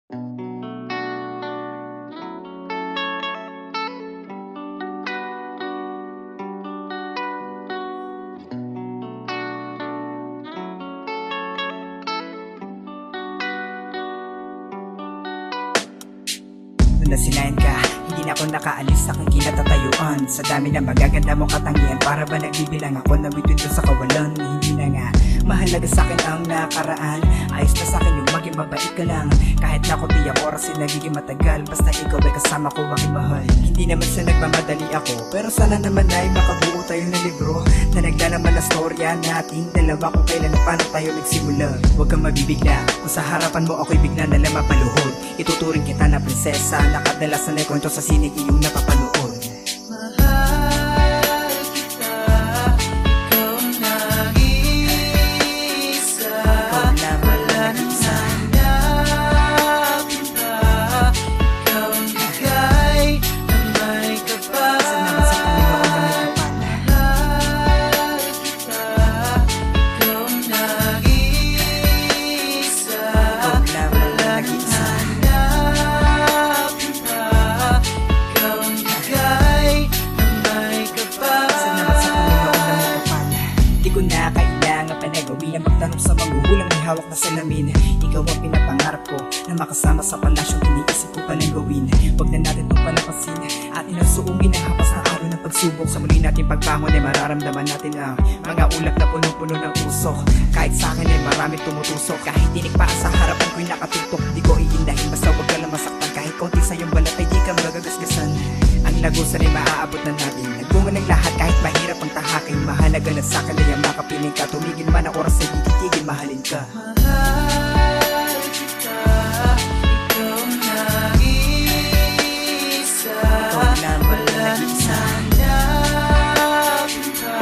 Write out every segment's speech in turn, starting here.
Nung nasinayan ka, hindi na ako nakaalis sa aking kinatatayuan. Sa dami ng magaganda mong katangian, para ba nagbibilang ako na bituin sa kawalan? Hindi na nga mahalaga sa akin ang nakaraan. Ayos na sa akin yung maging mabait ka lang. Kahit na kunti ang oras ay nagiging matagal, basta ikaw ay kasama ko aking mahal. Hindi naman sa nagmamadali ako, pero sana naman ay makabuo tayo ng libro na naglalaman na storya nating dalawa kung kailan at paano tayo nagsimula. Huwag kang mabibigla, kung sa harapan mo ako'y bigla na lang mapaluhod. Ituturing kita na prinsesa na kadalasan ay kwento sa sinig iyong napapanood. Magtanong sa magugulang may hawak na salamin. Ikaw ang pinapangarap ko na makasama sa palasyong iniisip ko palang gawin. Huwag na natin itong palapasin at inasuungin ang hapas ng araw ng pagsubok. Sa muli natin pagbangon ay mararamdaman natin ang mga ulap na punong-puno ng usok. Kahit sa akin ay maraming tumutusok, kahit tinik pa sa harapan ko'y nakatutok. Di ko iindahin basta huwag ka lang masaktan. Kahit konti sa iyong balat ay di ka magagasgasan. Ang lagusan ay maaabot na natin. Nagbunga ng lahat kahit mahirap ang tahakin. Mahalaga na sa akin ay ang makapiling ka. Tumigil man ang oras ay di titigil, mahalin ka. Mahal kita, ikaw nag-iisa. Ikaw lang Wala hanapin ka.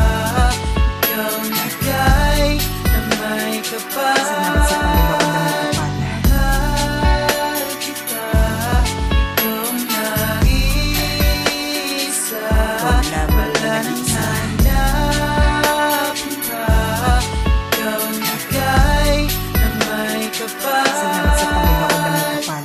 Ikaw nagay na may kapal. Salamat sa Panginoon na may kapal. Mahal kita, ikaw nag-iisa. Ikaw lang Wala hanapin ka. Ikaw nagay na may kapal. Salamat sa Panginoon na may kapal.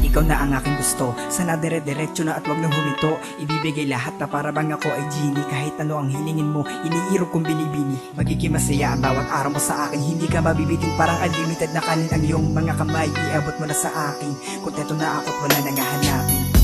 Ikaw na ang aking gusto, sana dire-diretso na at wag na humito. Ibibigay lahat na para bang ako ay genie. Kahit ano ang hilingin mo, iniirog kong binibini. Magiging masaya ang bawat araw mo sa akin. Hindi ka mabibitin, parang unlimited na kanin ang iyong mga kamay. Iabot mo na sa akin, kontento na ako't wala nang hahanapin.